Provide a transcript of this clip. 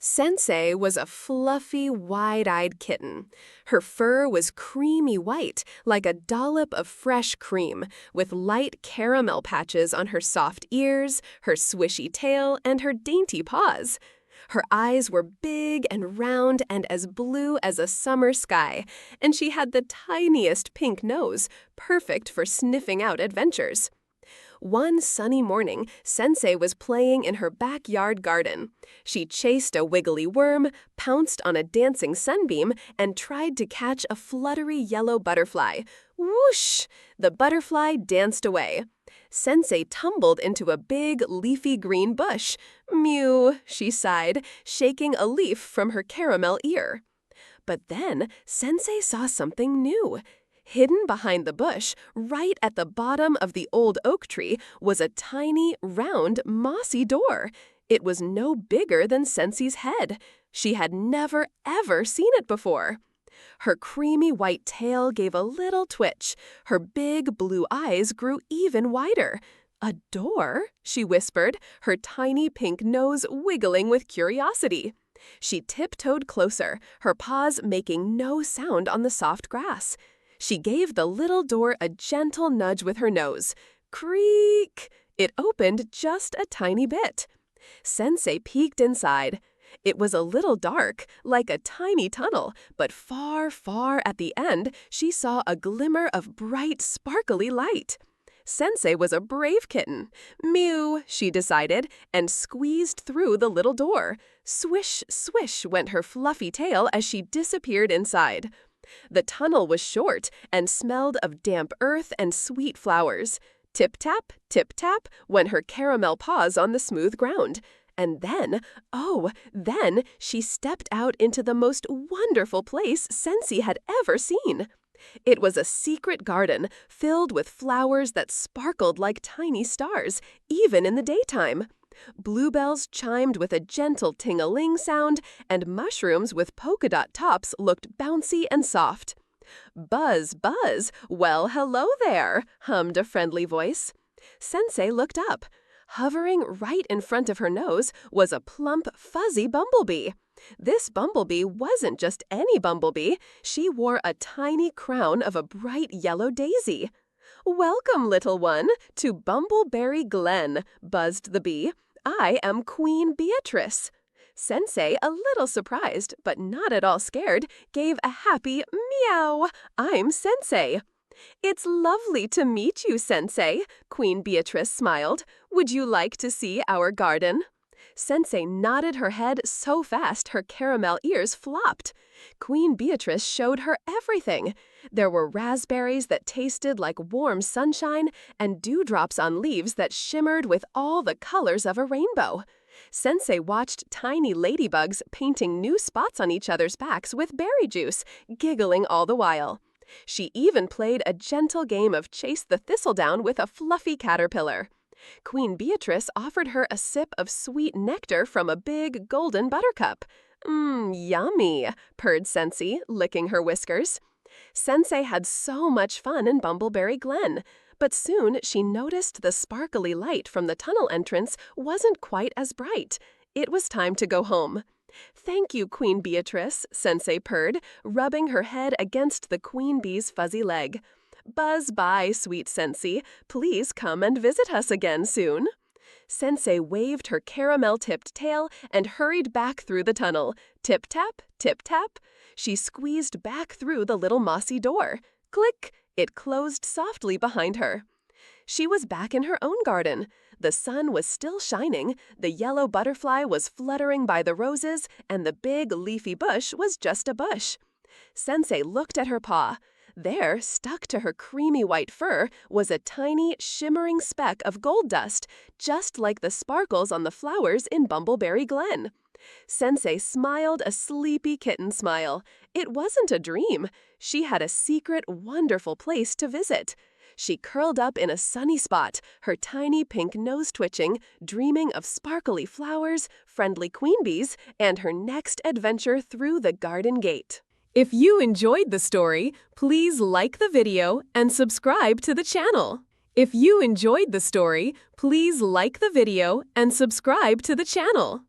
Sensei was a fluffy, wide-eyed kitten. Her fur was creamy white, like a dollop of fresh cream, with light caramel patches on her soft ears, her swishy tail, and her dainty paws. Her eyes were big and round and as blue as a summer sky, and she had the tiniest pink nose, perfect for sniffing out adventures. One sunny morning, Sensei was playing in her backyard garden. She chased a wiggly worm, pounced on a dancing sunbeam, and tried to catch a fluttery yellow butterfly. Whoosh! The butterfly danced away. Sensei tumbled into a big, leafy green bush. Mew, she sighed, shaking a leaf from her caramel ear. But then Sensei saw something new. Hidden behind the bush, right at the bottom of the old oak tree, was a tiny, round, mossy door. It was no bigger than Sensei's head. She had never, ever seen it before. Her creamy white tail gave a little twitch. Her big blue eyes grew even wider. "A door?" she whispered, her tiny pink nose wiggling with curiosity. She tiptoed closer, her paws making no sound on the soft grass. She gave the little door a gentle nudge with her nose. Creak! It opened just a tiny bit. Sensei peeked inside. It was a little dark, like a tiny tunnel, but far, far at the end, she saw a glimmer of bright, sparkly light. Sensei was a brave kitten. Mew, she decided, and squeezed through the little door. Swish, swish went her fluffy tail as she disappeared inside. The tunnel was short and smelled of damp earth and sweet flowers. Tip-tap, tip-tap went her caramel paws on the smooth ground. And then she stepped out into the most wonderful place Sensei had ever seen. It was a secret garden filled with flowers that sparkled like tiny stars, even in the daytime. Bluebells chimed with a gentle ting-a-ling sound, and mushrooms with polka dot tops looked bouncy and soft. "Buzz, buzz, well, hello there," hummed a friendly voice. Sensei looked up. Hovering right in front of her nose was a plump, fuzzy bumblebee. This bumblebee wasn't just any bumblebee. She wore a tiny crown of a bright yellow daisy. "Welcome, little one, to Bumbleberry Glen," buzzed the bee. "I am Queen Beatrice." Sensei, a little surprised, but not at all scared, gave a happy meow. "I'm Sensei." "It's lovely to meet you, Sensei," Queen Beatrice smiled. "Would you like to see our garden?" Sensei nodded her head so fast her caramel ears flopped. Queen Beatrice showed her everything. There were raspberries that tasted like warm sunshine and dewdrops on leaves that shimmered with all the colors of a rainbow. Sensei watched tiny ladybugs painting new spots on each other's backs with berry juice, giggling all the while. She even played a gentle game of chase the thistledown with a fluffy caterpillar. Queen Beatrice offered her a sip of sweet nectar from a big golden buttercup. Yummy," purred Sensei, licking her whiskers. Sensei had so much fun in Bumbleberry Glen, but soon she noticed the sparkly light from the tunnel entrance wasn't quite as bright. It was time to go home. "Thank you, Queen Beatrice," Sensei purred, rubbing her head against the queen bee's fuzzy leg. "Buzz by, sweet Sensei. Please come and visit us again soon." Sensei waved her caramel-tipped tail and hurried back through the tunnel. Tip-tap, tip-tap. She squeezed back through the little mossy door. Click! It closed softly behind her. She was back in her own garden. The sun was still shining, the yellow butterfly was fluttering by the roses, and the big leafy bush was just a bush. Sensei looked at her paw. There, stuck to her creamy white fur, was a tiny, shimmering speck of gold dust, just like the sparkles on the flowers in Bumbleberry Glen. Sensei smiled a sleepy kitten smile. It wasn't a dream. She had a secret, wonderful place to visit. She curled up in a sunny spot, her tiny pink nose twitching, dreaming of sparkly flowers, friendly queen bees, and her next adventure through the garden gate. If you enjoyed the story, please like the video and subscribe to the channel. If you enjoyed the story, please like the video and subscribe to the channel.